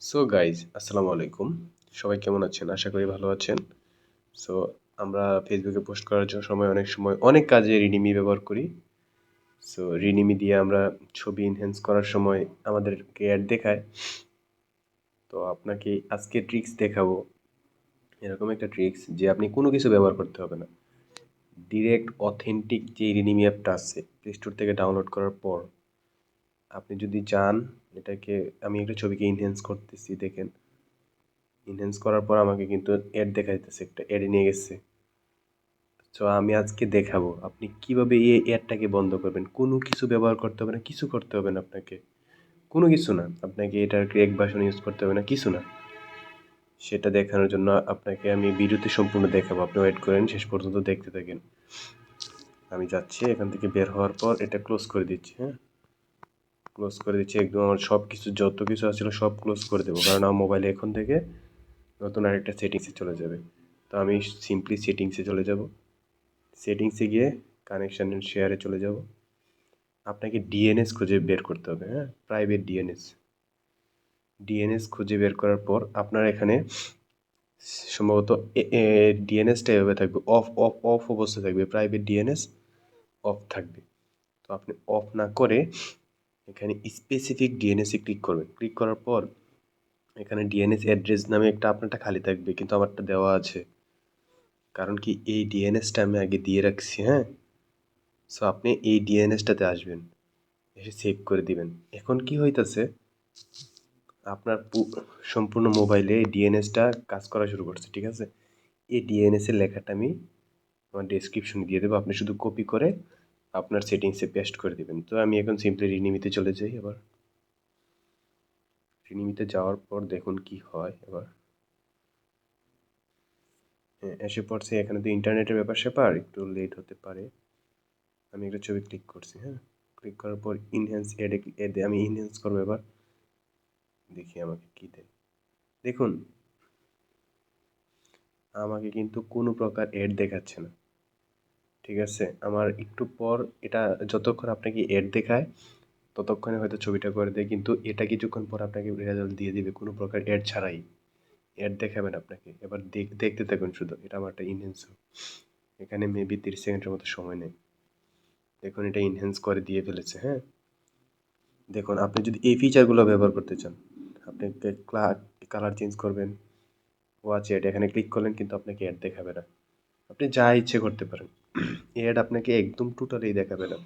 So guys আসসালামু আলাইকুম। সবাই কেমন আছেন? আশা করি ভালো আছেন। সো আমরা ফেসবুকে পোস্ট করার সময় অনেক সময় অনেক কাজে রিডিমি ব্যবহার করি। সো রিডিমি দিয়ে আমরা ছবি এনহ্যান্স করার সময় আমাদেরকে অ্যাড দেখায়। তো আপনাকে আজকে ট্রিক্স দেখাবো। এরকম একটা ট্রিক্স যে আপনি কোনো কিছু ব্যবহার করতে হবে না। ডিরেক্ট অথেন্টিক যে রিডিমি অ্যাপটা আছে প্লে স্টোর থেকে ডাউনলোড করার পর আপনি যদি চান এটাকে আমি একটা ছবিকে এনহ্যান্স করতেছি দেখেন। এনহ্যান্স করার পর আমাকে কিন্তু অ্যাড দেখাইতেছে, একটা অ্যাডে নিয়ে গেছে। সো আমি আজকে দেখাবো আপনি কিভাবে এই অ্যাডটাকে বন্ধ করবেন। কোনো কিছু ব্যবহার করতে হবে না, কিছু করতে হবে না আপনাকে, কোনো কিছু না। আপনাকে এটার ক্র্যাক ভার্সন ইউজ করতে হবে না, কিছু না। সেটা দেখানোর জন্য আপনাকে আমি ভিডিওতে সম্পূর্ণ দেখাবো। আপনি ওয়েট করেন, শেষ পর্যন্ত দেখতে থাকেন। আমি যাচ্ছি, এখান থেকে বের হওয়ার পর এটা ক্লোজ করে দিচ্ছি। হ্যাঁ, ক্লোজ করে দিচ্ছি একদম। আমার সব কিছু যত কিছু আছিল সব ক্লোজ করে দেবো, কারণ আমার মোবাইলে এখন থেকে নতুন আরেকটা সেটিংসে চলে যাবে। তো আমি সিম্পলি সেটিংসে চলে যাব। সেটিংসে গিয়ে কানেকশান অ্যান্ড শেয়ারে চলে যাব। আপনাকে ডিএনএস খুঁজে বের করতে হবে। হ্যাঁ, প্রাইভেট ডিএনএস। ডিএনএস খুঁজে বের করার পর আপনার এখানে সম্ভবত ডিএনএসটা এভাবে থাকবে, অফ অফ অফ অবস্থায় থাকবে। প্রাইভেট ডিএনএস অফ থাকবে। তো আপনি অফ না করে এখানে স্পেসিফিক ডিএনএসে ক্লিক করবেন। ক্লিক করার পর এখানে ডিএনএস অ্যাড্রেস নামে একটা আপনারটা খালি থাকবে, কিন্তু আমারটা দেওয়া আছে। কারণ কি, এই ডিএনএসটা আমি আগে দিয়ে রাখছি। হ্যাঁ, সো আপনি এই ডিএনএসটাতে আসবেন, এসে সেভ করে দিবেন। এখন কি হইতাছে, আপনার সম্পূর্ণ মোবাইলে এই ডিএনএসটা কাজ করা শুরু করছে। ঠিক আছে, এই ডিএনএসের লেখাটা আমি আমার ডেসক্রিপশনে দিয়ে দেবো। আপনি শুধু কপি করে আপনার সেটিংসে পেস্ট করে দিবেন। তো আমি এখন সিম্পলি রিনিমিতে চলে যাই। এবার রিনিমিতে যাওয়ার পর দেখুন কি হয়। এবার হ্যাঁ, এসে পড়ছে। এখানে তো ইন্টারনেটের ব্যাপার স্যাপার, একটু লেট হতে পারে। আমি একটা ছবি ক্লিক করছি। হ্যাঁ, ক্লিক করার পর ইনহ্যান্স এডে আমি ইনহ্যান্স করবো। এবার দেখি আমাকে কী দেয়। দেখুন, আমাকে কিন্তু কোনো প্রকার অ্যাড দেখাচ্ছে না। ঠিক আছে, আমার একটু পর এটা যতক্ষণ আপনাকে অ্যাড দেখায় ততক্ষণে হয়তো ছবিটা করে দেয়, কিন্তু এটা কিছুক্ষণ পর আপনাকে রেজাল্ট দিয়ে দিবে কোনো প্রকার অ্যাড ছাড়াই। অ্যাড দেখাবেন আপনাকে। এবার দেখতে থাকুন শুধু। এটা আমার একটা ইনহ্যান্স, এখানে মেবি 30 সেকেন্ডের মতো সময় নেয়। দেখুন, এটা ইনহ্যান্স করে দিয়ে ফেলেছে। হ্যাঁ, দেখুন, আপনি যদি এই ফিচারগুলো ব্যবহার করতে চান, আপনি কালার চেঞ্জ করবেন। ওয়াচ অ্যাড, এখানে ক্লিক করলেন কিন্তু আপনাকে অ্যাড দেখাবে না। আপনি যা ইচ্ছে করতে পারেন, অ্যাড আপনাকে একদম টোটালি দেখাবে না।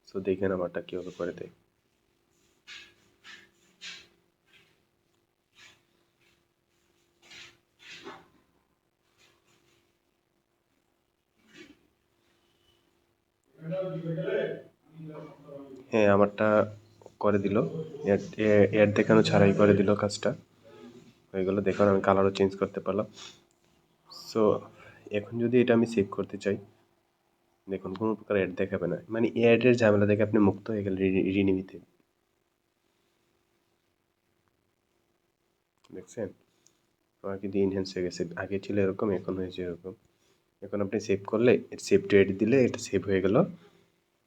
সো দেখেন আমারটা কীভাবে করে দেয়। হ্যাঁ, আমারটা করে দিল। অ্যাড অ্যাড দেখানো ছাড়াই করে দিল কাজটা। হয়ে গেলো। দেখুন, আমি কালারও চেঞ্জ করতে পারলাম। সো এখন যদি এটা আমি সেভ করতে চাই, দেখুন কোনো প্রকার অ্যাড দেখাবে না। মানে অ্যাডের ঝামেলা থেকে আপনি মুক্ত হয়ে গেলেন রিনিমিতে। দেখছেন, আমার কিন্তু ইনহ্যান্স হয়ে গেছে। আগে ছিল এরকম, এখন হয়েছে এরকম। এখন আপনি সেভ করলে, সেভ টু এড দিলে এটা সেভ হয়ে গেল,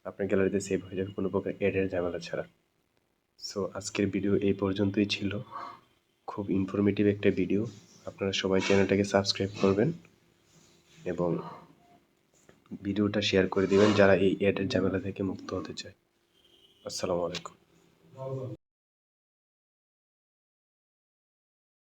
আপনার গ্যালারিতে সেভ হয়ে যাবে কোনো প্রকার অ্যাডের ঝামেলা ছাড়া। সো আজকের ভিডিও এই পর্যন্তই ছিল। খুব ইনফরমেটিভ একটা ভিডিও। আপনারা সবাই চ্যানেলটাকে সাবস্ক্রাইব করবেন এবং ভিডিওটা শেয়ার করে দিবেন যারা এই অ্যাডের ঝামেলা থেকে মুক্ত হতে চায়। আসসালামু আলাইকুম।